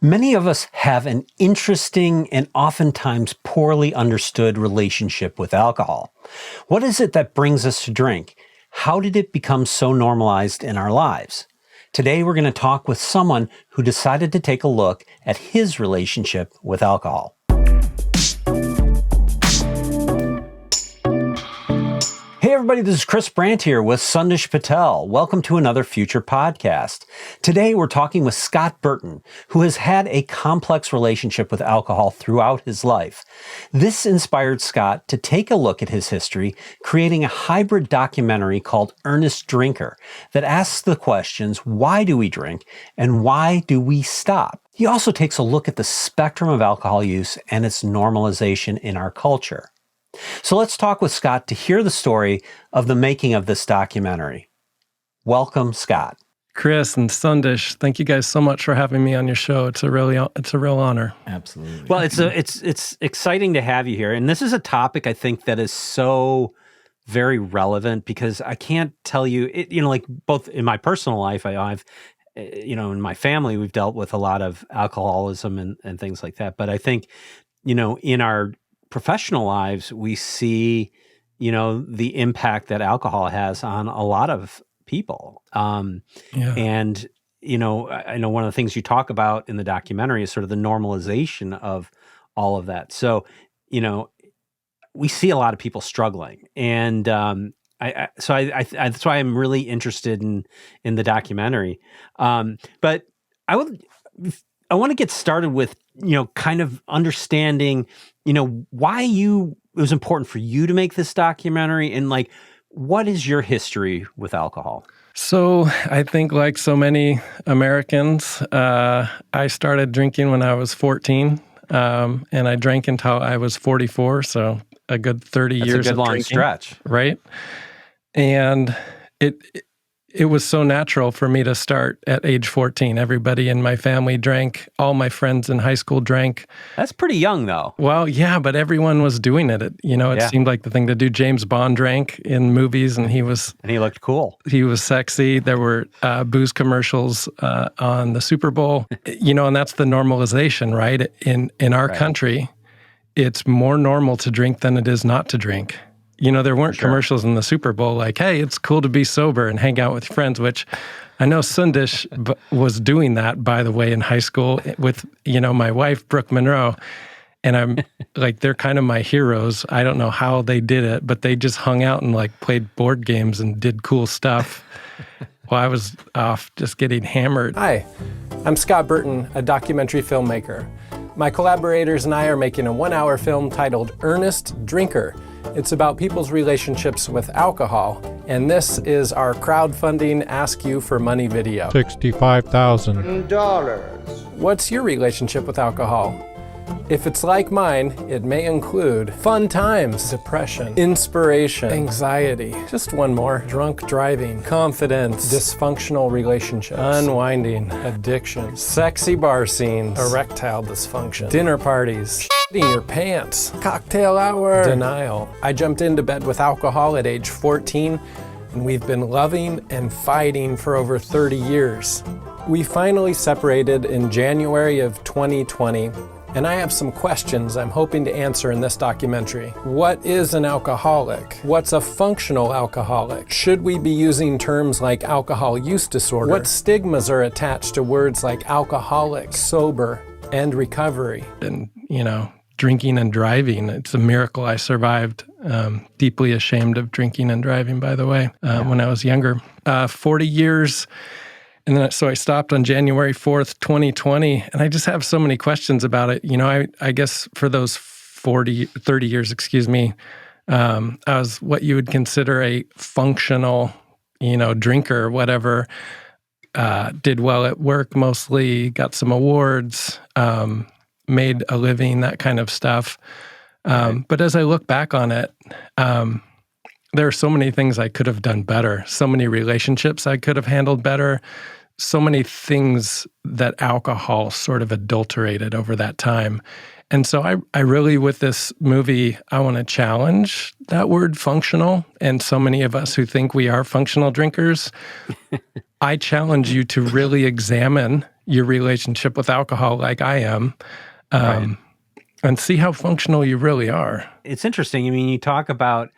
Many of us have an interesting and oftentimes poorly understood relationship with alcohol. What is it that brings us to drink? How did it become so normalized in our lives? Today, we're going to talk with someone who decided to take a look at his relationship with alcohol. Hey everybody, this is Chris Brandt here with Sandesh Patel. Welcome to another FUTR podcast. Today we're talking with Scott Burton, who has had a complex relationship with alcohol throughout his life. This inspired Scott to take a look at his history, creating a hybrid documentary called Earnest Drinker that asks the questions, why do we drink and why do we stop? He also takes a look at the spectrum of alcohol use and its normalization in our culture. So let's talk with Scott to hear the story of the making of this documentary. Welcome, Scott. Chris and Sandesh, thank you guys so much for having me on your show. It's a real honor. Absolutely. Well, it's exciting to have you here, and this is a topic I think that is so very relevant because I can't tell you, like both in my personal life, I've in my family we've dealt with a lot of alcoholism and things like that. But I think in our professional lives, we see, the impact that alcohol has on a lot of people. And, I know one of the things you talk about in the documentary is sort of the normalization of all of that. So, we see a lot of people struggling. And that's why I'm really interested in the documentary. But I want to get started with, kind of understanding, why it was important for you to make this documentary and what is your history with alcohol? So I think like so many Americans, I started drinking when I was 14, and I drank until I was 44, so a good 30 years of drinking. That's a good long stretch. Right? And it was so natural for me to start at age 14. Everybody in my family drank. All my friends in high school drank. That's pretty young, though. Well, yeah, but everyone was doing it. It seemed like the thing to do. James Bond drank in movies, and he looked cool. He was sexy. There were booze commercials on the Super Bowl. And that's the normalization, right? In our country, it's more normal to drink than it is not to drink. There weren't commercials in the Super Bowl like, hey, it's cool to be sober and hang out with friends, which I know Sandesh was doing that, by the way, in high school with, my wife, Brooke Monroe. And I'm they're kind of my heroes. I don't know how they did it, but they just hung out and played board games and did cool stuff while I was off just getting hammered. Hi, I'm Scott Burton, a documentary filmmaker. My collaborators and I are making a 1-hour film titled Earnest Drinker. It's about people's relationships with alcohol, and this is our crowdfunding Ask You for Money video. $65,000. What's your relationship with alcohol? If it's like mine, it may include fun times, depression, inspiration, anxiety, just one more, drunk driving, confidence, dysfunctional relationship, unwinding, addiction, sexy bar scenes, erectile dysfunction, dinner parties, shitting your pants, cocktail hour, denial. I jumped into bed with alcohol at age 14, and we've been loving and fighting for over 30 years. We finally separated in January of 2020. And I have some questions I'm hoping to answer in this documentary. What is an alcoholic? What's a functional alcoholic? Should we be using terms like alcohol use disorder? What stigmas are attached to words like alcoholic, sober, and recovery? And, drinking and driving, it's a miracle I survived. Deeply ashamed of drinking and driving, by the way, when I was younger. 40 years. And then, so I stopped on January 4th, 2020, and I just have so many questions about it. I guess for those 30 years, I was what you would consider a functional, drinker, whatever, did well at work mostly, got some awards, made a living, that kind of stuff. But as I look back on it, there are so many things I could have done better, so many relationships I could have handled better, so many things that alcohol sort of adulterated over that time. And so I really, with this movie, I want to challenge that word functional. And so many of us who think we are functional drinkers, I challenge you to really examine your relationship with alcohol like I am, Right. and see how functional you really are. It's interesting. I mean, you talk about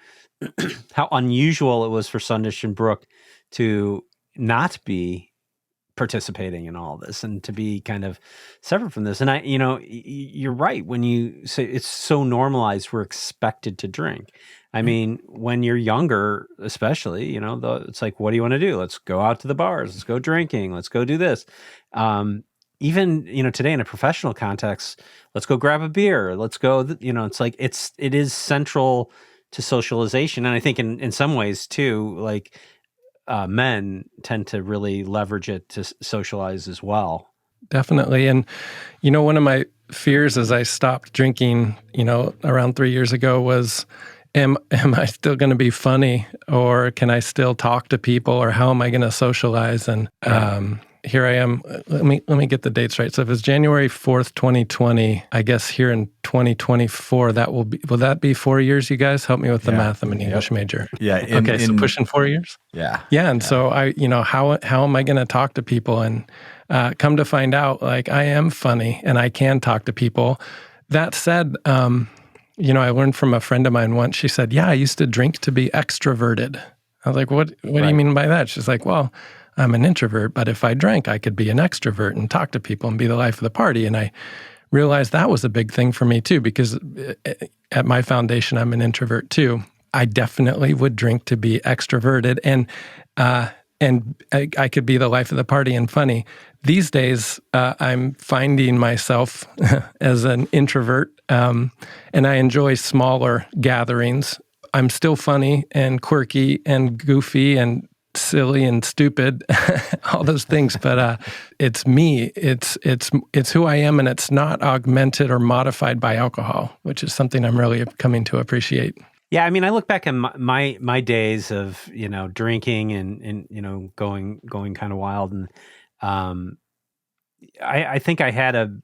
how unusual it was for Sandesh and Brooke to not be participating in all this and to be kind of separate from this. And you're right when you say it's so normalized, we're expected to drink. I mean, when you're younger, especially, it's like, what do you want to do? Let's go out to the bars. Let's go drinking. Let's go do this. Even, today in a professional context, let's go grab a beer. Let's go, it's like, it is central to socialization. And I think in some ways too, like, men tend to really leverage it to socialize as well. Definitely. And, one of my fears as I stopped drinking, around 3 years ago was, am I still going to be funny, or can I still talk to people, or how am I going to socialize? And here I am. Let me get the dates right. So if it's January 4th, 2020, I guess here in 2024, will that be 4 years, you guys? Help me with the math. I'm an English major. Yeah. So pushing 4 years? Yeah. Yeah. And so how am I going to talk to people? And come to find out, like, I am funny and I can talk to people. That said, I learned from a friend of mine once. She said, yeah, I used to drink to be extroverted. I was like, what do you mean by that? She's like, well, I'm an introvert, but if I drank, I could be an extrovert and talk to people and be the life of the party. And I realized that was a big thing for me too, because at my foundation, I'm an introvert too. I definitely would drink to be extroverted, and I could be the life of the party and funny. These days, I'm finding myself as an introvert, and I enjoy smaller gatherings. I'm still funny and quirky and goofy and silly and stupid, all those things, but it's me. It's who I am, and it's not augmented or modified by alcohol, which is something I'm really coming to appreciate. Yeah, I mean, I look back at my days of drinking and going kind of wild, and I think I had a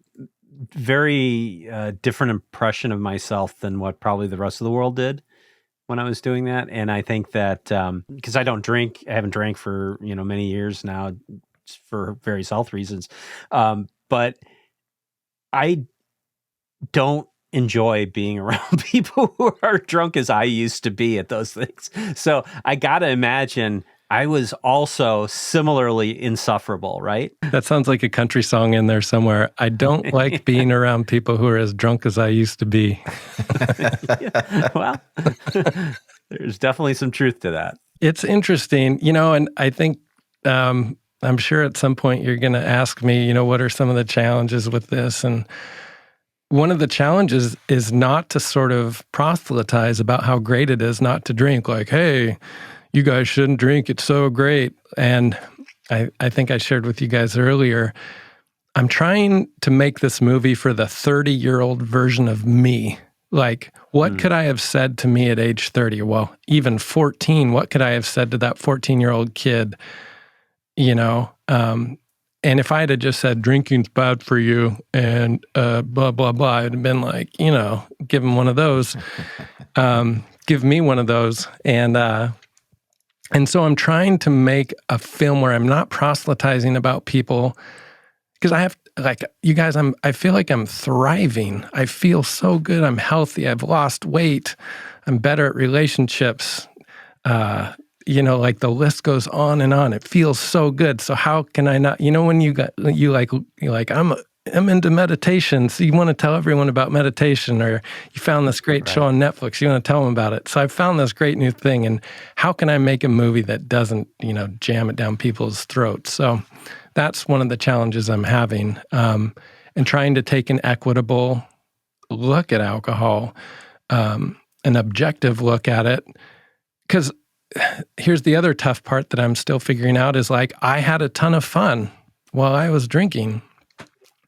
very different impression of myself than what probably the rest of the world did when I was doing that. And I think that because I don't drink, I haven't drank for many years now for various health reasons, but I don't enjoy being around people who are drunk as I used to be at those things. So I gotta imagine I was also similarly insufferable, right? That sounds like a country song in there somewhere. I don't like being around people who are as drunk as I used to be. Yeah, well, there's definitely some truth to that. It's interesting, and I think I'm sure at some point you're going to ask me, what are some of the challenges with this? And one of the challenges is not to sort of proselytize about how great it is not to drink. Like, hey, you guys shouldn't drink. It's so great. And I think I shared with you guys earlier, I'm trying to make this movie for the 30-year-old version of me. Like, what could I have said to me at age 30? Well, even 14, what could I have said to that 14-year-old kid? And if I had just said, drinking's bad for you and blah, blah, blah, I'd have been like, give him one of those. Give me one of those. And so I'm trying to make a film where I'm not proselytizing about people, because I have, like, you guys, I feel like I'm thriving. I feel so good. I'm healthy. I've lost weight. I'm better at relationships. Like the list goes on and on. It feels so good. So how can I not, when you're like, I'm into meditation. So you want to tell everyone about meditation, or you found this great show on Netflix. You want to tell them about it. So I found this great new thing, and how can I make a movie that doesn't, jam it down people's throats? So that's one of the challenges I'm having, and trying to take an equitable look at alcohol, an objective look at it. Because here's the other tough part that I'm still figuring out is, like, I had a ton of fun while I was drinking.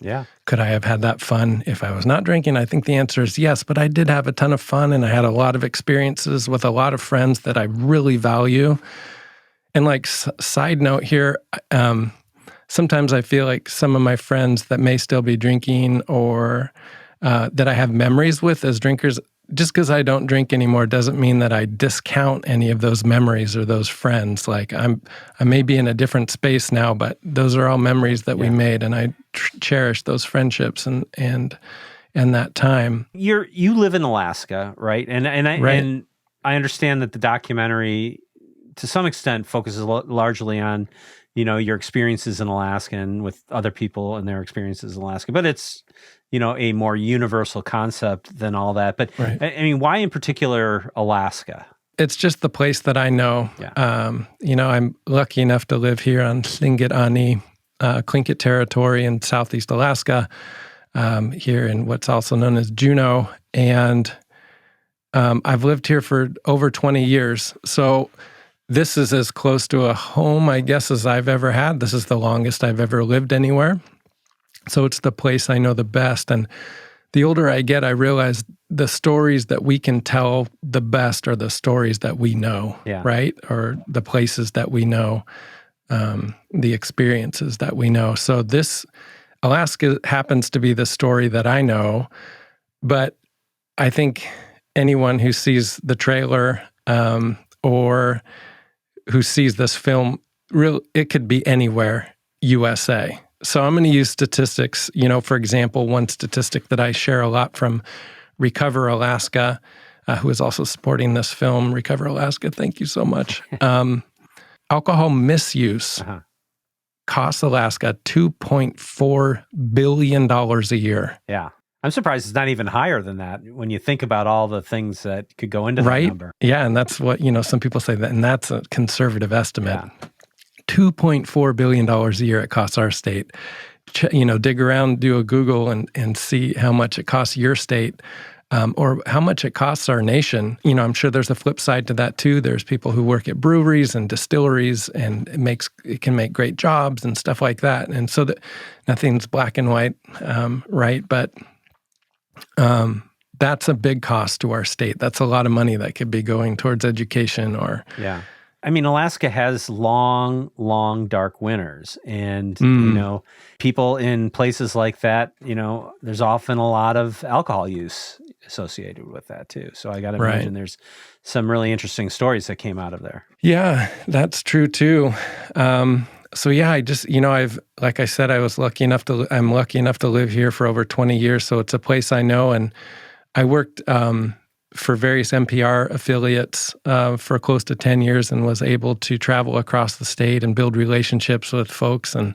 Yeah. Could I have had that fun if I was not drinking? I think the answer is yes, but I did have a ton of fun, and I had a lot of experiences with a lot of friends that I really value. And, like, side note here, sometimes I feel like some of my friends that may still be drinking, or that I have memories with as drinkers, just because I don't drink anymore doesn't mean that I discount any of those memories or those friends. Like I may be in a different space now, but those are all memories that we made, and I cherish those friendships and that time. You live in Alaska, right? And I understand that the documentary, to some extent, focuses largely on, your experiences in Alaska and with other people and their experiences in Alaska. But it's, a more universal concept than all that. But I mean, why in particular Alaska? It's just the place that I know. Yeah. I'm lucky enough to live here on Tlingit Ani, Tlingit territory in Southeast Alaska, here in what's also known as Juneau. And I've lived here for over 20 years. So this is as close to a home, I guess, as I've ever had. This is the longest I've ever lived anywhere. So it's the place I know the best. And the older I get, I realize the stories that we can tell the best are the stories that we know, right? Or the places that we know, the experiences that we know. So Alaska happens to be the story that I know, but I think anyone who sees the trailer or who sees this film, it could be anywhere, USA. So I'm going to use statistics. For example, one statistic that I share a lot from Recover Alaska, who is also supporting this film, Recover Alaska, thank you so much. Alcohol misuse costs Alaska $2.4 billion a year. Yeah. I'm surprised it's not even higher than that when you think about all the things that could go into that number. Yeah, and that's what, some people say that, and that's a conservative estimate. Yeah. $2.4 billion a year it costs our state. Dig around, do a Google, and see how much it costs your state, or how much it costs our nation. I'm sure there's a flip side to that too. There's people who work at breweries and distilleries, and it can make great jobs and stuff like that. And so that nothing's black and white, right? But that's a big cost to our state. That's a lot of money that could be going towards education or... Yeah. I mean, Alaska has long, long, dark winters. And, people in places like that, there's often a lot of alcohol use associated with that too. So I got to imagine there's some really interesting stories that came out of there. Yeah, that's true too. So yeah, I just, like I said, I'm lucky enough to live here for over 20 years. So it's a place I know. And I worked for various NPR affiliates for close to 10 years and was able to travel across the state and build relationships with folks. And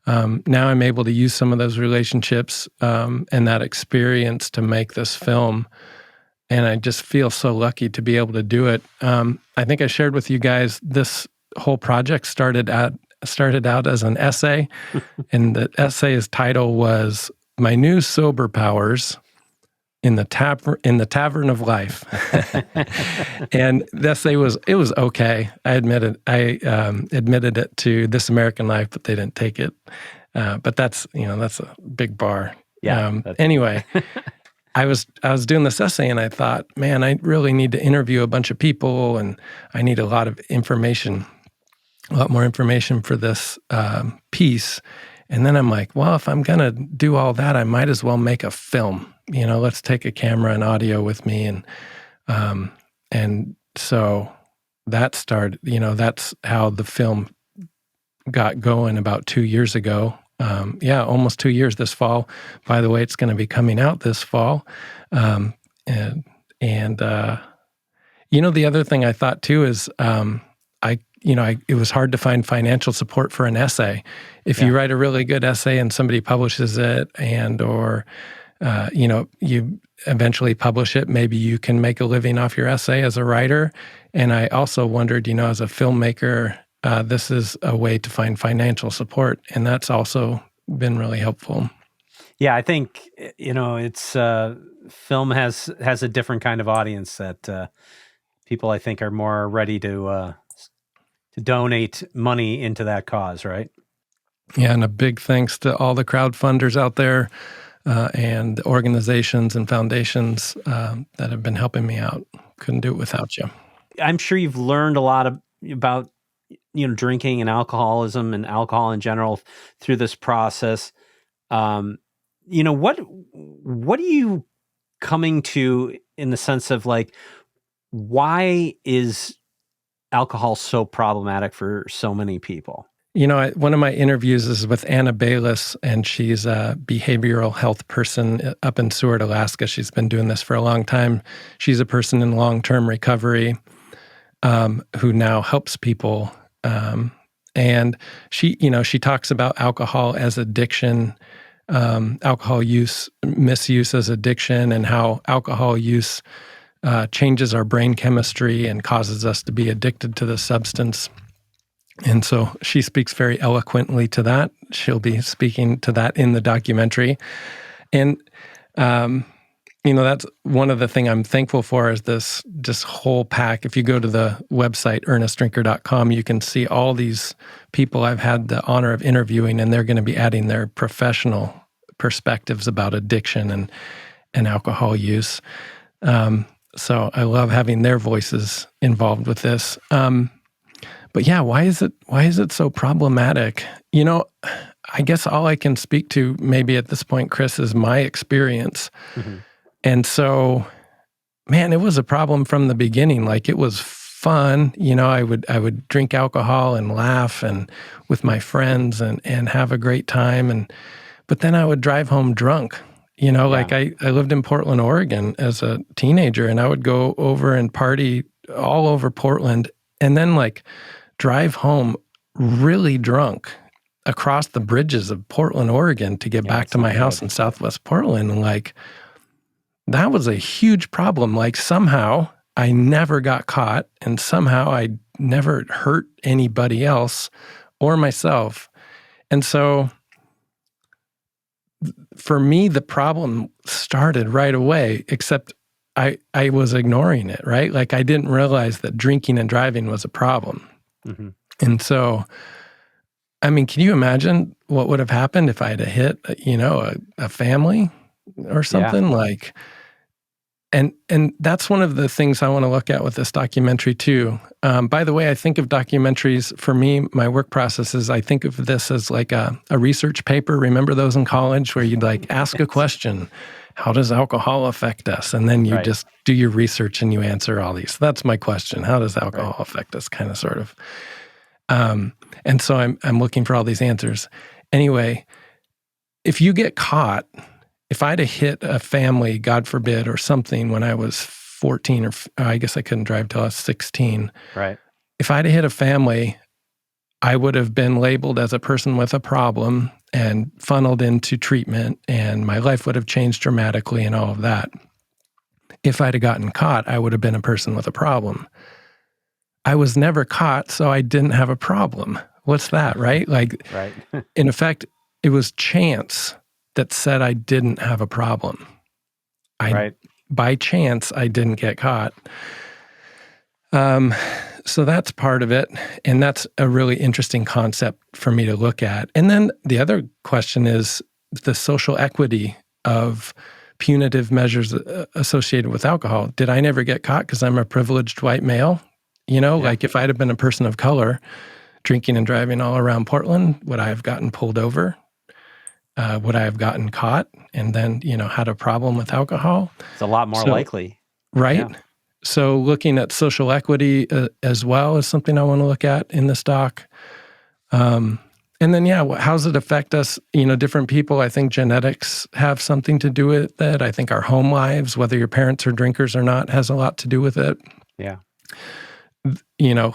now I'm able to use some of those relationships and that experience to make this film. And I just feel so lucky to be able to do it. I think I shared with you guys, this whole project started out as an essay, and the essay's title was "My New Sober Powers in the Tavern of Life." And the essay was okay. I admitted it to This American Life, but they didn't take it. But that's a big bar. Yeah. Anyway, I was doing this essay, and I thought, man, I really need to interview a bunch of people, and I need a lot more information for this piece. And then I'm like, well, if I'm going to do all that, I might as well make a film. Let's take a camera and audio with me. And so that started, that's how the film got going about 2 years ago. Almost 2 years this fall. By the way, it's going to be coming out this fall. The other thing I thought too is, it was hard to find financial support for an essay. If you write a really good essay and somebody publishes it or you eventually publish it, maybe you can make a living off your essay as a writer. And I also wondered, as a filmmaker, this is a way to find financial support. And that's also been really helpful. Yeah, I think, it's film has a different kind of audience that people, I think, are more ready to donate money into that cause, right? Yeah, and a big thanks to all the crowdfunders out there and organizations and foundations that have been helping me out. Couldn't do it without you. I'm sure you've learned a lot about drinking and alcoholism and alcohol in general through this process. What are you coming to in the sense of like, why is alcohol so problematic for so many people? One of my interviews is with Anna Bayless, and she's a behavioral health person up in Seward, Alaska. She's been doing this for a long time. She's a person in long-term recovery who now helps people. And she talks about alcohol as addiction, alcohol misuse as addiction, and how alcohol use changes our brain chemistry and causes us to be addicted to the substance. And so she speaks very eloquently to that. She'll be speaking to that in the documentary. And, that's one of the things I'm thankful for is this whole pack. If you go to the website, earnestdrinker.com, you can see all these people I've had the honor of interviewing, and they're going to be adding their professional perspectives about addiction and alcohol use. So I love having their voices involved with this. But yeah, why is it so problematic? I guess all I can speak to maybe at this point, Chris, is my experience. Mm-hmm. And so, man, it was a problem from the beginning. Like, it was fun. I would drink alcohol and laugh and with my friends and have a great time. But then I would drive home drunk. Like I lived in Portland, Oregon as a teenager, and I would go over and party all over Portland and then like drive home really drunk across the bridges of Portland, Oregon to get back to my house in Southwest Portland. And like, that was a huge problem. Like, somehow I never got caught, and somehow I never hurt anybody else or myself. And so for me, the problem started right away, except I was ignoring it, right? Like, I didn't realize that drinking and driving was a problem. Mm-hmm. And so, I mean, can you imagine what would have happened if I had hit, a family or something? Like, and that's one of the things I want to look at with this documentary too. By the way, I think of documentaries, for me, my work process is I think of this as like a research paper. Remember those in college where you'd like ask a question, how does alcohol affect us? And then you just do your research and you answer all these. So that's my question. How does alcohol affect us? Kind of, sort of. And so I'm looking for all these answers. Anyway, if you get caught, if I'd have hit a family, God forbid, or something when I was 14, or I guess I couldn't drive till I was 16. Right. If I'd have hit a family, I would have been labeled as a person with a problem and funneled into treatment, and my life would have changed dramatically and all of that. If I'd have gotten caught, I would have been a person with a problem. I was never caught, so I didn't have a problem. What's that, right? Like, in effect, it was chance that said I didn't have a problem. By chance, I didn't get caught. So that's part of it, and that's a really interesting concept for me to look at. And then the other question is the social equity of punitive measures associated with alcohol. Did I never get caught because I'm a privileged white male? Like, if I'd have been a person of color drinking and driving all around Portland, would I have gotten pulled over? Would I have gotten caught and then, had a problem with alcohol? It's a lot more likely. Right? Yeah. So looking at social equity as well is something I want to look at in this doc. And then, how does it affect us? Different people, I think genetics have something to do with it. I think our home lives, whether your parents are drinkers or not, has a lot to do with it. Yeah.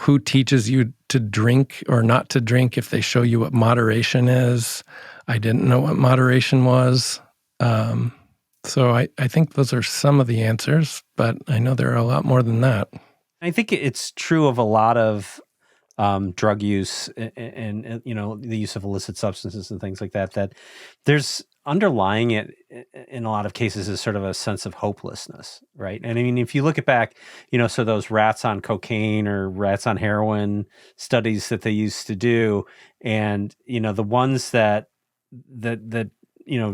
Who teaches you to drink or not to drink if they show you what moderation is. I didn't know what moderation was. So I think those are some of the answers, but I know there are a lot more than that. I think it's true of a lot of drug use and the use of illicit substances and things like that, that there's underlying it in a lot of cases is sort of a sense of hopelessness, right? And I mean, if you look at back, so those rats on cocaine or rats on heroin studies that they used to do, and, the ones that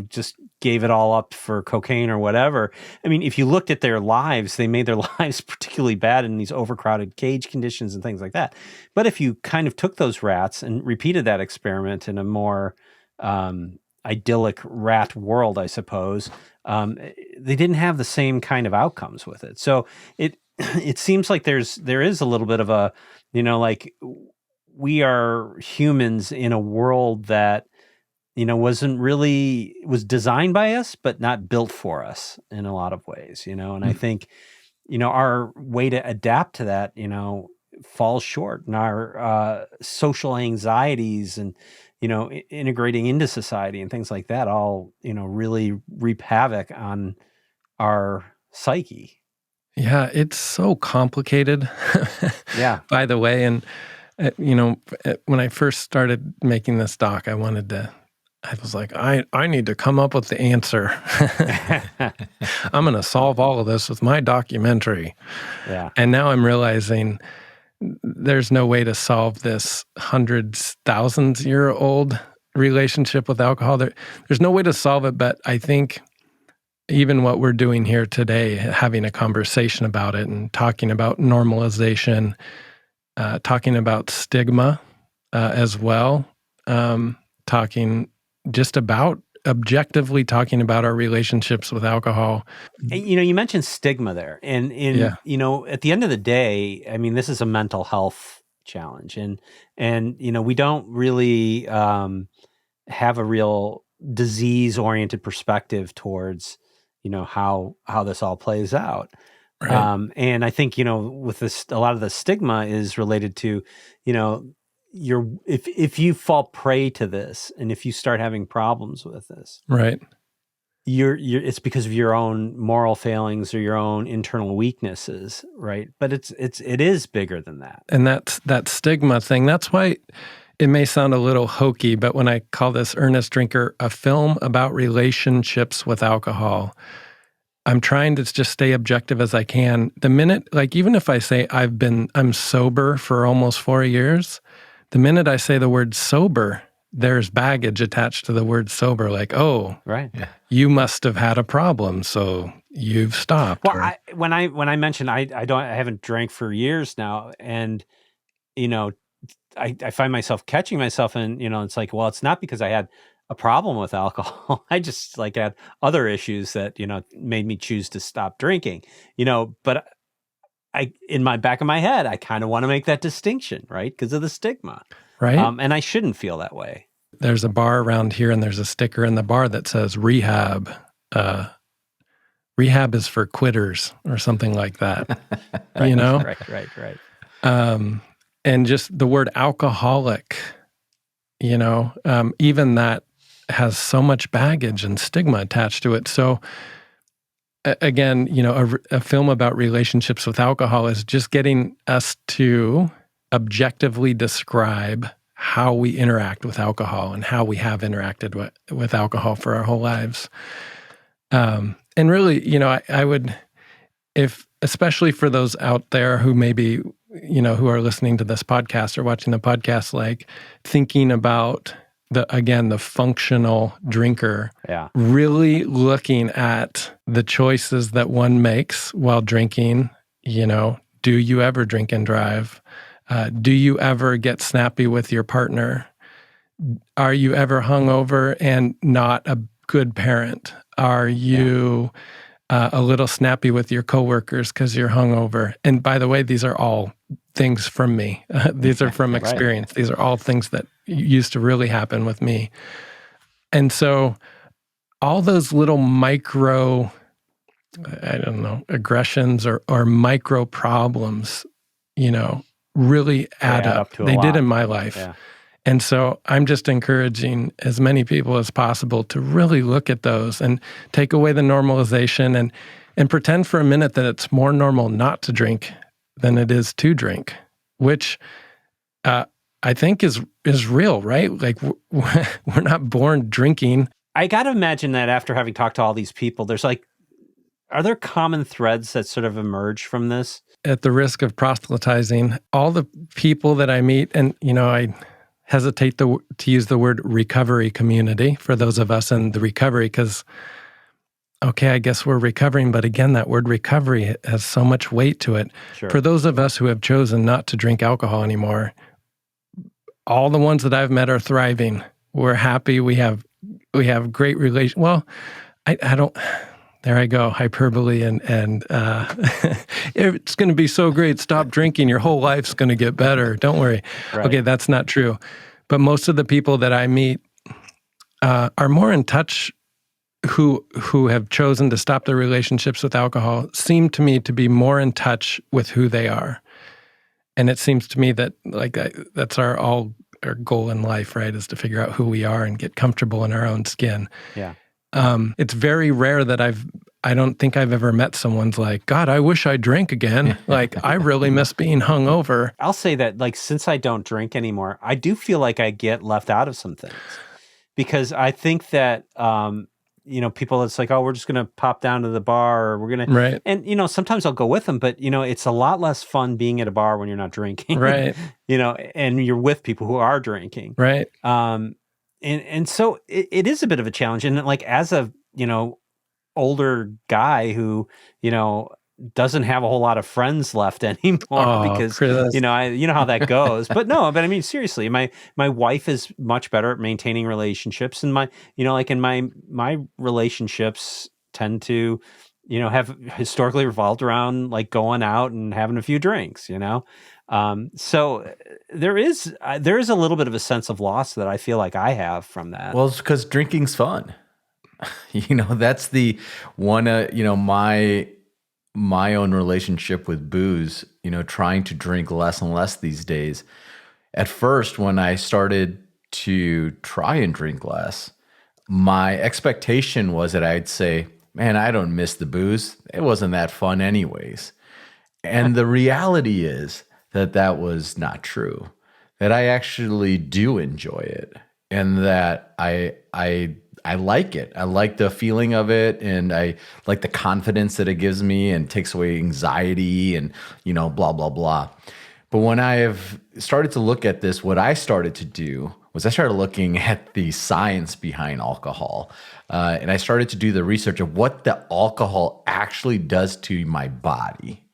just gave it all up for cocaine or whatever. I mean, if you looked at their lives, they made their lives particularly bad in these overcrowded cage conditions and things like that. But if you kind of took those rats and repeated that experiment in a more idyllic rat world, I suppose, they didn't have the same kind of outcomes with it. So it seems like there is a little bit of a, like we are humans in a world that, was designed by us, but not built for us in a lot of ways, and I think, our way to adapt to that, falls short, and our social anxieties and, integrating into society and things like that all, really reap havoc on our psyche. Yeah, it's so complicated. Yeah. By the way, and when I first started making this doc, I was like, I need to come up with the answer. I'm going to solve all of this with my documentary. Yeah. And now I'm realizing there's no way to solve this hundreds, thousands year old relationship with alcohol. There's no way to solve it, but I think even what we're doing here today, having a conversation about it and talking about normalization, talking about stigma as well, talking just about objectively talking about our relationships with alcohol. And, you mentioned stigma there. And at the end of the day, I mean, this is a mental health challenge. And we don't really have a real disease-oriented perspective towards, how this all plays out. Right. And I think, with this, a lot of the stigma is related to, if you fall prey to this and if you start having problems with this, right, it's because of your own moral failings or your own internal weaknesses, right? But it is bigger than that. And that stigma thing, that's why it may sound a little hokey, but when I call this Earnest Drinker a film about relationships with alcohol, I'm trying to just stay objective as I can. The minute, like even if I say I'm sober for almost 4 years, the minute I say the word sober, there's baggage attached to the word sober, like, oh, right, you must have had a problem, so you've stopped. Well, when I mentioned I haven't drank for years now, and I find myself catching myself, and it's like, well, it's not because I had a problem with alcohol. I just had other issues that made me choose to stop drinking. But in my back of my head, I kind of want to make that distinction, right? Because of the stigma. Right. And I shouldn't feel that way. There's a bar around here and there's a sticker in the bar that says rehab. Rehab is for quitters or something like that. Right. And just the word alcoholic, even that has so much baggage and stigma attached to it. So again, a film about relationships with alcohol is just getting us to objectively describe how we interact with alcohol and how we have interacted with alcohol for our whole lives. And really, I would, especially for those out there who maybe, who are listening to this podcast or watching the podcast, thinking about the functional drinker, really looking at the choices that one makes while drinking. Do you ever drink and drive? Do you ever get snappy with your partner? Are you ever hungover and not a good parent? Are you a little snappy with your coworkers because you're hungover? And by the way, these are all things from me. These are from experience. Right. These are all things that used to really happen with me. And so all those little micro, aggressions or micro problems, really add up. They did in my life. Yeah. And so I'm just encouraging as many people as possible to really look at those and take away the normalization and pretend for a minute that it's more normal not to drink than it is to drink, which I think is real, right? We're not born drinking. I got to imagine that after having talked to all these people, there's are there common threads that sort of emerge from this? At the risk of proselytizing, all the people that I meet, and I hesitate to use the word recovery community for those of us in the recovery, because, okay, I guess we're recovering, but again, that word recovery has so much weight to it. Sure. For those of us who have chosen not to drink alcohol anymore, all the ones that I've met are thriving. We're happy. We have great relation. Well, I don't. There I go, hyperbole, and it's going to be so great. Stop drinking, your whole life's going to get better. Don't worry. Right. Okay, that's not true. But most of the people that I meet are more in touch, who have chosen to stop their relationships with alcohol, seem to me to be more in touch with who they are. And it seems to me that that's our goal in life, right? Is to figure out who we are and get comfortable in our own skin. Yeah. It's very rare that I don't think I've ever met someone's like, God, I wish I drank again. Like, I really miss being hungover. I'll say that, like, since I don't drink anymore, I do feel like I get left out of some things, because I think that, people, it's like, oh, we're just going to pop down to the bar, or we're going to, right. And, sometimes I'll go with them, but, it's a lot less fun being at a bar when you're not drinking, right. And you're with people who are drinking. Right. And so it is a bit of a challenge. And like, as a, older guy who, doesn't have a whole lot of friends left anymore, because, Chris. you know how that goes. But I mean, seriously, my wife is much better at maintaining relationships, and my relationships tend to, have historically revolved around like going out and having a few drinks, So there is a little bit of a sense of loss that I feel like I have from that. Well, it's because drinking's fun. That's the one, my own relationship with booze, trying to drink less and less these days. At first, when I started to try and drink less, my expectation was that I'd say, man, I don't miss the booze. It wasn't that fun anyways. And the reality is that was not true, that I actually do enjoy it, and that I like it. I like the feeling of it, and I like the confidence that it gives me and takes away anxiety and, blah, blah, blah. But when I have started to look at this, what I started to do was I started looking at the science behind alcohol. And I started to do the research of what the alcohol actually does to my body.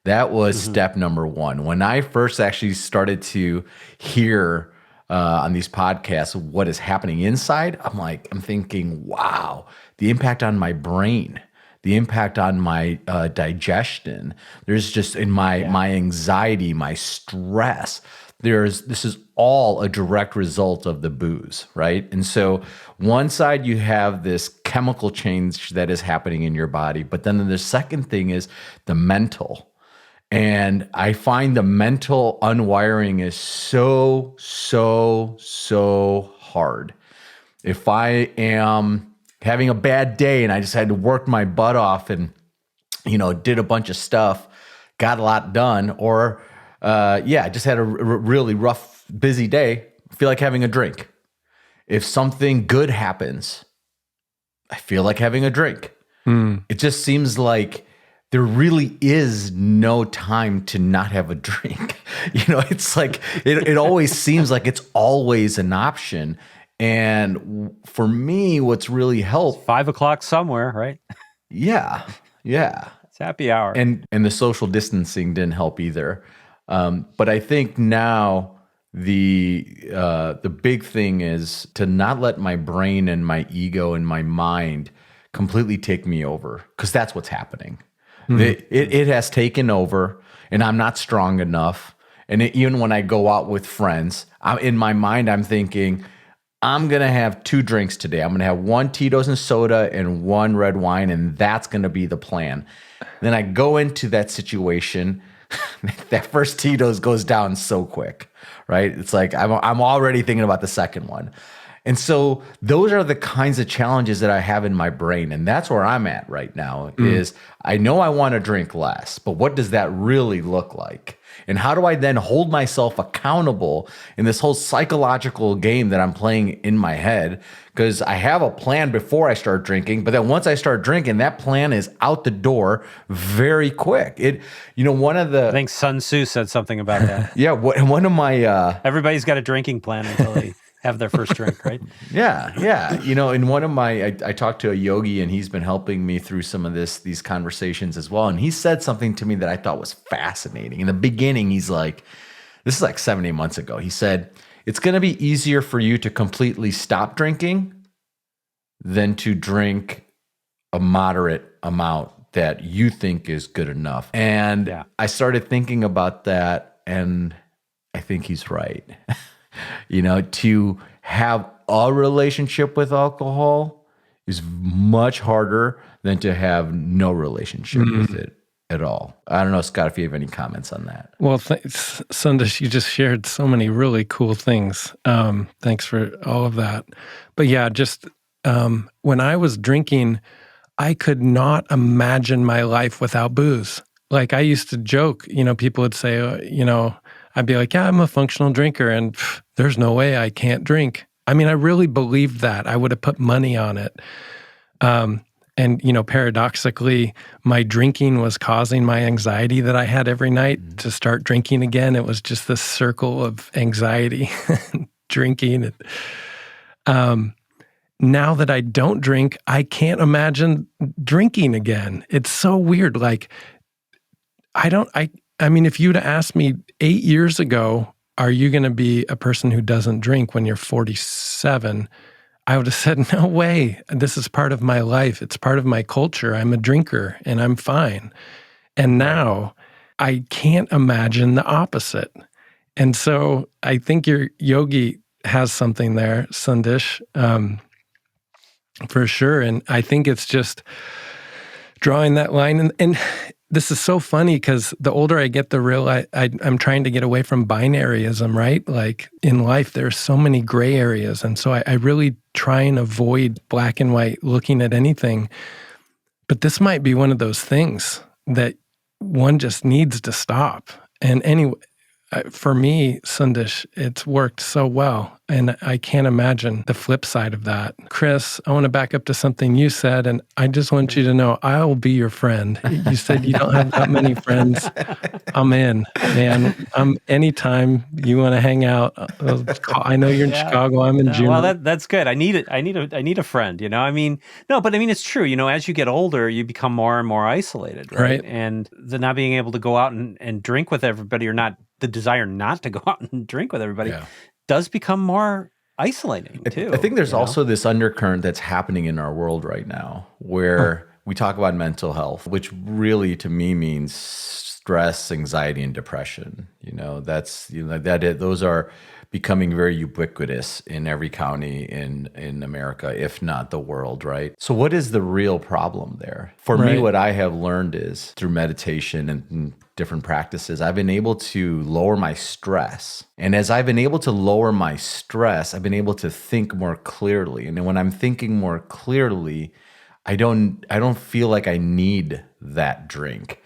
That was step number one. When I first actually started to hear on these podcasts what is happening inside, I'm thinking, wow, the impact on my brain, the impact on my digestion. There's just in my anxiety, my stress. This is all a direct result of the booze, right? And so one side you have this chemical change that is happening in your body, but then the second thing is the mental. And I find the mental unwiring is so, so, so hard. If I am having a bad day and I just had to work my butt off and, did a bunch of stuff, got a lot done, or, just had a really rough, busy day, I feel like having a drink. If something good happens, I feel like having a drink. It just seems like there really is no time to not have a drink. It's like, it always seems like it's always an option. And for me, what's really helped— 5 o'clock somewhere, right? Yeah. It's happy hour. And the social distancing didn't help either. But I think now the big thing is to not let my brain and my ego and my mind completely take me over, because that's what's happening. It has taken over, and I'm not strong enough. And even when I go out with friends, in my mind, I'm thinking, I'm going to have 2 drinks today. I'm going to have 1 Tito's and soda and 1 red wine, and that's going to be the plan. Then I go into that situation. That first Tito's goes down so quick, right? It's like I'm already thinking about the second one. And so those are the kinds of challenges that I have in my brain. And that's where I'm at right now is I know I want to drink less, but what does that really look like? And how do I then hold myself accountable in this whole psychological game that I'm playing in my head? Because I have a plan before I start drinking, but then once I start drinking, that plan is out the door very quick. One of the— I think Sun Tzu said something about that. Yeah, one of my— everybody's got a drinking plan until they have their first drink, right? Yeah. In one of my— I talked to a yogi, and he's been helping me through some of these conversations as well. And he said something to me that I thought was fascinating. In the beginning, he's like, this is like 7-8 months ago. He said, it's going to be easier for you to completely stop drinking than to drink a moderate amount that you think is good enough. And I started thinking about that, and I think he's right. To have a relationship with alcohol is much harder than to have no relationship with it at all. I don't know, Scott, if you have any comments on that. Well, Sandesh, you just shared so many really cool things. Thanks for all of that. But yeah, just when I was drinking, I could not imagine my life without booze. Like I used to joke, people would say, I'd be like, yeah, I'm a functional drinker and there's no way I can't drink. I mean, I really believed that. I would have put money on it. And paradoxically, my drinking was causing my anxiety that I had every night to start drinking again. It was just this circle of anxiety, drinking. Now that I don't drink, I can't imagine drinking again. It's so weird. Like, I mean, if you'd asked me 8 years ago, are you going to be a person who doesn't drink when you're 47? I would have said, no way. This is part of my life. It's part of my culture. I'm a drinker and I'm fine. And now I can't imagine the opposite. And so I think your yogi has something there, Sandesh, for sure. And I think it's just drawing that line. And this is so funny because the older I get, the real I'm trying to get away from binaryism, right? Like in life, there's so many gray areas. And so I really try and avoid black and white looking at anything. But this might be one of those things that one just needs to stop. And anyway, for me, Sandesh, it's worked so well. And I can't imagine the flip side of that. Chris, I want to back up to something you said, and I just want you to know I'll be your friend. You said you don't have that many friends. I'm in, man. Anytime you want to hang out. I know you're in Chicago. I'm in June. Well, that's good. I need it. I need a friend. I mean, no, but I mean, it's true. As you get older, you become more and more isolated, right? And the not being able to go out and drink with everybody, or not the desire not to go out and drink with everybody, does become more isolating too. I think there's also this undercurrent that's happening in our world right now where we talk about mental health, which really to me means stress, anxiety, and depression. Those are becoming very ubiquitous in every county in America, if not the world, right? So what is the real problem there? For me, what I have learned is through meditation and different practices, I've been able to lower my stress. And as I've been able to lower my stress, I've been able to think more clearly. And when I'm thinking more clearly, I don't feel like I need that drink.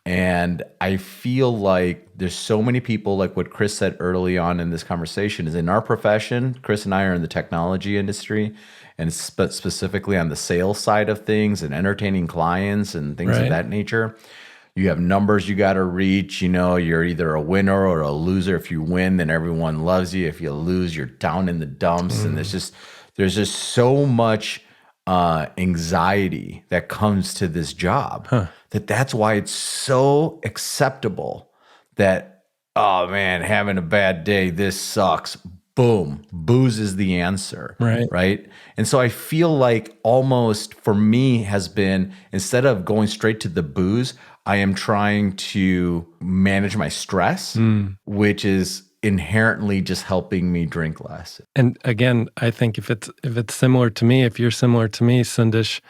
And I feel like there's so many people, like what Chris said early on in this conversation, is in our profession, Chris and I are in the technology industry, and specifically on the sales side of things and entertaining clients and things of that nature. You have numbers you got to reach. You're either a winner or a loser. If you win, then everyone loves you. If you lose, you're down in the dumps. And there's just so much anxiety that comes to this job that's why it's so acceptable that, oh man, having a bad day, this sucks. Boom, booze is the answer, right? And so I feel like almost for me has been, instead of going straight to the booze, I am trying to manage my stress, which is inherently just helping me drink less. And again, I think if it's similar to me, if you're similar to me, Sandesh,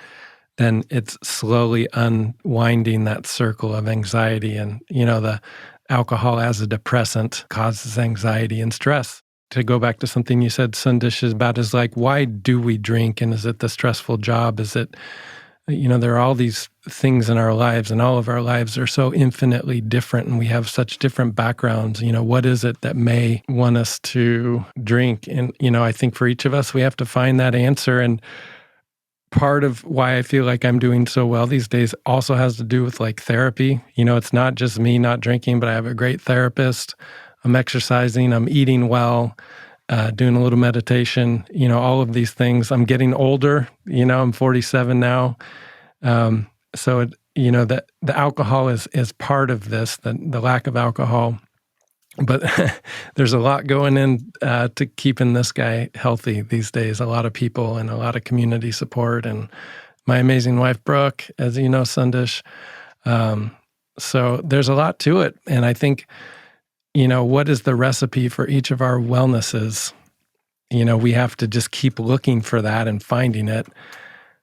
then it's slowly unwinding that circle of anxiety. And, the alcohol as a depressant causes anxiety and stress. To go back to something you said, Sandesh, is like, why do we drink? And is it the stressful job? Is it, there are all these things in our lives, and all of our lives are so infinitely different, and we have such different backgrounds. What is it that may want us to drink? And, I think for each of us, we have to find that answer. And part of why I feel like I'm doing so well these days also has to do with like therapy. It's not just me not drinking, but I have a great therapist. I'm exercising, I'm eating well, doing a little meditation, all of these things. I'm getting older, I'm 47 now. So, that the alcohol is part of this, the lack of alcohol. But there's a lot going in to keeping this guy healthy these days. A lot of people and a lot of community support, and my amazing wife, Brooke, as you know, Sandesh. So there's a lot to it. And I think, what is the recipe for each of our wellnesses? We have to just keep looking for that and finding it.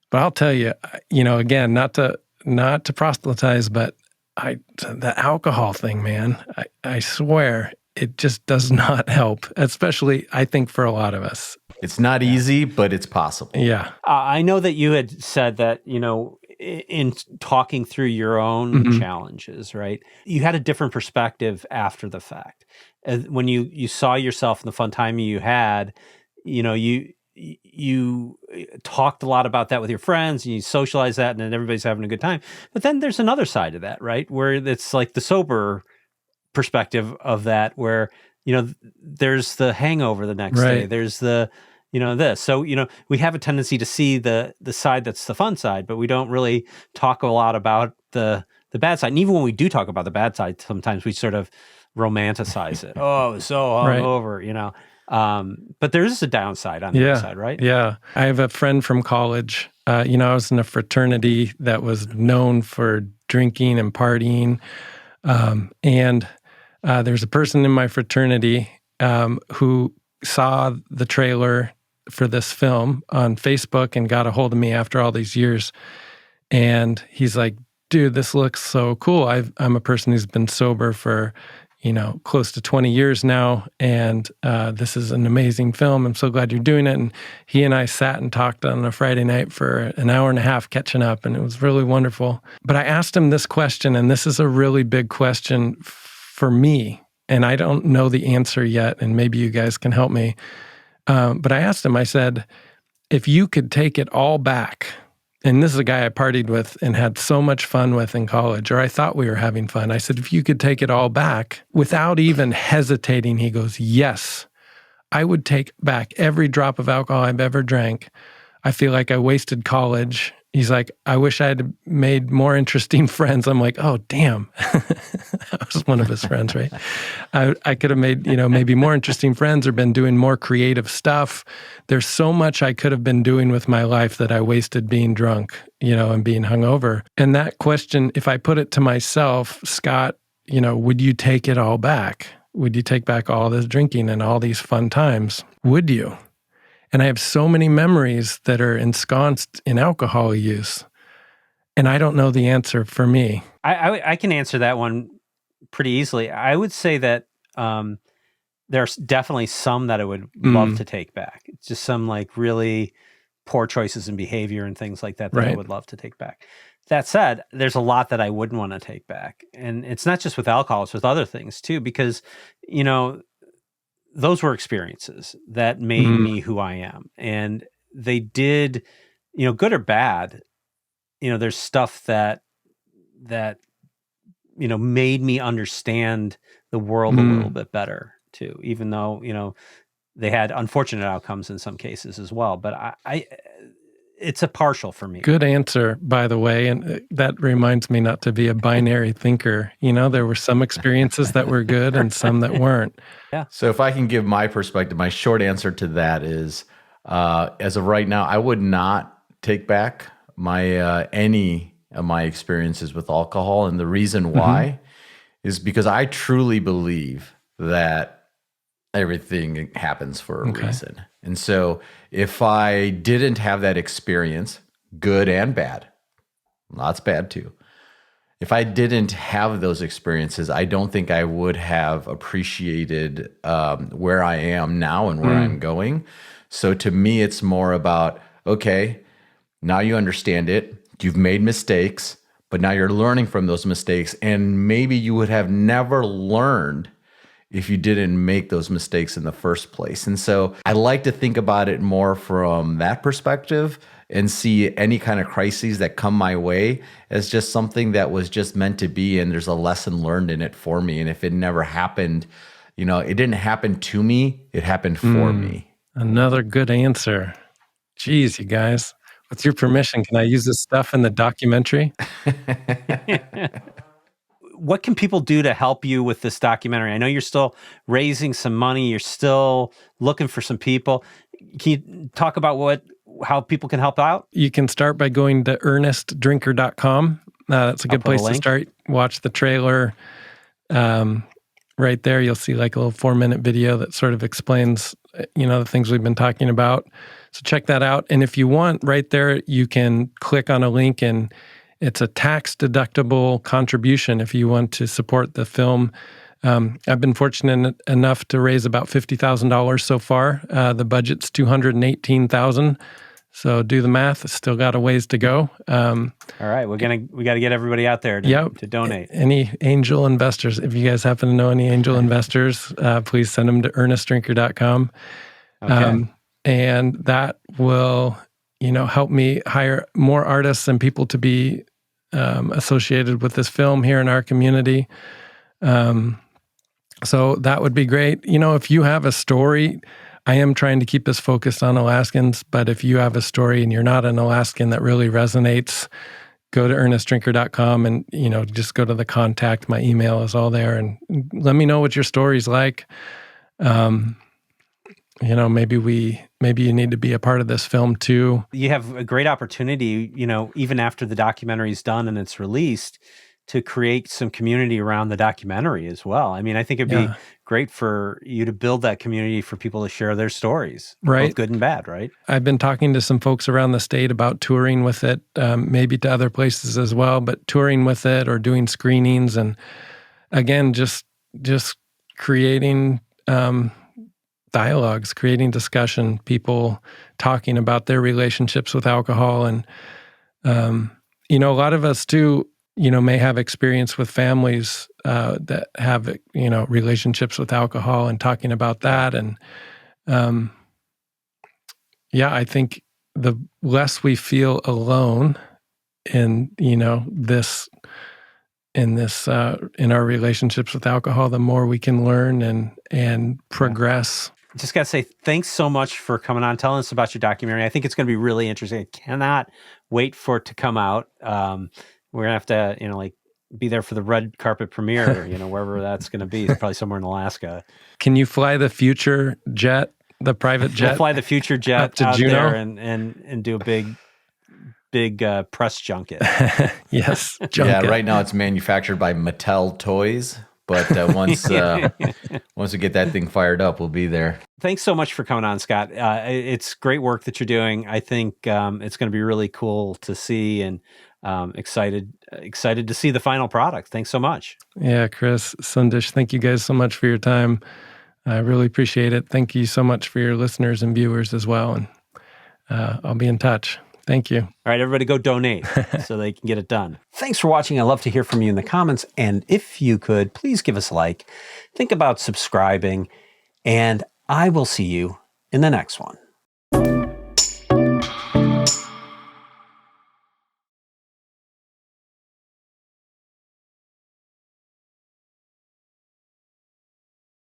But I'll tell you, again, not to proselytize, but the alcohol thing, man, I swear it just does not help, especially I think for a lot of us. It's not easy, but it's possible. Yeah. I know that you had said that, in talking through your own challenges, right? You had a different perspective after the fact. When you saw yourself in the fun time you had, you talked a lot about that with your friends, and you socialize that, and then everybody's having a good time. But then there's another side of that, right? Where it's like the sober perspective of that, where, there's the hangover the next day. There's the, this. So, we have a tendency to see the side that's the fun side, but we don't really talk a lot about the bad side. And even when we do talk about the bad side, sometimes we sort of romanticize it. Oh, so hungover, but there is a downside on the other side, right? Yeah. I have a friend from college. I was in a fraternity that was known for drinking and partying. And there's a person in my fraternity who saw the trailer for this film on Facebook and got a hold of me after all these years. And he's like, dude, this looks so cool. I'm a person who's been sober for, close to 20 years now. And this is an amazing film. I'm so glad you're doing it. And he and I sat and talked on a Friday night for an hour and a half catching up. And it was really wonderful. But I asked him this question, and this is a really big question for me. And I don't know the answer yet. And maybe you guys can help me. But I asked him, I said, if you could take it all back, and this is a guy I partied with and had so much fun with in college, or I thought we were having fun. I said, if you could take it all back without even hesitating, he goes, yes, I would take back every drop of alcohol I've ever drank. I feel like I wasted college. He's like, I wish I had made more interesting friends. I'm like, oh, damn. I was one of his friends, right? I could have made, maybe more interesting friends or been doing more creative stuff. There's so much I could have been doing with my life that I wasted being drunk, and being hungover. And that question, if I put it to myself, Scott, would you take it all back? Would you take back all this drinking and all these fun times? Would you? And I have so many memories that are ensconced in alcohol use. And I don't know the answer for me. I can answer that one pretty easily. I would say that there's definitely some that I would love to take back. It's just some like really poor choices in behavior and things like that I would love to take back. That said, there's a lot that I wouldn't want to take back. And it's not just with alcohol, it's with other things too, because, those were experiences that made me who I am. And they did, good or bad, there's stuff that made me understand the world a little bit better too, even though, they had unfortunate outcomes in some cases as well. But I it's a partial for me. Good answer, by the way. And that reminds me not to be a binary thinker. There were some experiences that were good and some that weren't. Yeah. So if I can give my perspective, my short answer to that is, as of right now, I would not take back any of my experiences with alcohol. And the reason why is because I truly believe that everything happens for a reason. And so if I didn't have that experience, good and bad, lots bad too. If I didn't have those experiences, I don't think I would have appreciated where I am now and where I'm going. So to me, it's more about, okay, now you understand it. You've made mistakes, but now you're learning from those mistakes. And maybe you would have never learned if you didn't make those mistakes in the first place. And so I like to think about it more from that perspective and see any kind of crises that come my way as just something that was just meant to be, and there's a lesson learned in it for me. And if it never happened, it didn't happen to me, it happened for me. Another good answer. Geez, you guys, with your permission, can I use this stuff in the documentary? what can people do to help you with this documentary? I know you're still raising some money. You're still looking for some people. Can you talk about how people can help out? You can start by going to earnestdrinker.com. That's a good place to start. Watch the trailer. Right there, you'll see like a little 4-minute video that sort of explains, the things we've been talking about. So check that out. And if you want, right there, you can click on a link, and it's a tax-deductible contribution if you want to support the film. I've been fortunate enough to raise about $50,000 so far. The budget's $218,000. So do the math. It's still got a ways to go. All right, we got to get everybody out there to donate. Any angel investors, if you guys happen to know any angel investors, please send them to earnestdrinker.com. Okay. And that will, help me hire more artists and people to be associated with this film here in our community. So that would be great. If you have a story, I am trying to keep this focused on Alaskans, but if you have a story and you're not an Alaskan that really resonates, go to earnestdrinker.com and, just go to the contact. My email is all there, and let me know what your story's like. Maybe you need to be a part of this film too. You have a great opportunity, even after the documentary's done and it's released, to create some community around the documentary as well. I mean, I think it'd be great for you to build that community for people to share their stories, right? Both good and bad, right? I've been talking to some folks around the state about touring with it, maybe to other places as well, but touring with it or doing screenings, and again, just creating dialogues, creating discussion, people talking about their relationships with alcohol. And, a lot of us too, may have experience with families that have, relationships with alcohol, and talking about that. And I think the less we feel alone in, in our relationships with alcohol, the more we can learn and progress. Just got to say, thanks so much for coming on, telling us about your documentary. I think it's going to be really interesting. I cannot wait for it to come out. We're going to have to, be there for the red carpet premiere, wherever that's going to be. It's probably somewhere in Alaska. Can you fly the future jet, the private jet? We'll fly the future jet to out Juneau there and do a big press junket. Yes, junket. Yeah, right now it's manufactured by Mattel Toys, but once we get that thing fired up, we'll be there. Thanks so much for coming on, Scott. It's great work that you're doing. I think it's going to be really cool to see, and excited to see the final product. Thanks so much. Yeah, Chris, Sandesh, thank you guys so much for your time. I really appreciate it. Thank you so much for your listeners and viewers as well. And I'll be in touch. Thank you. All right, everybody go donate so they can get it done. Thanks for watching. I'd love to hear from you in the comments. And if you could, please give us a like. Think about subscribing. And I will see you in the next one.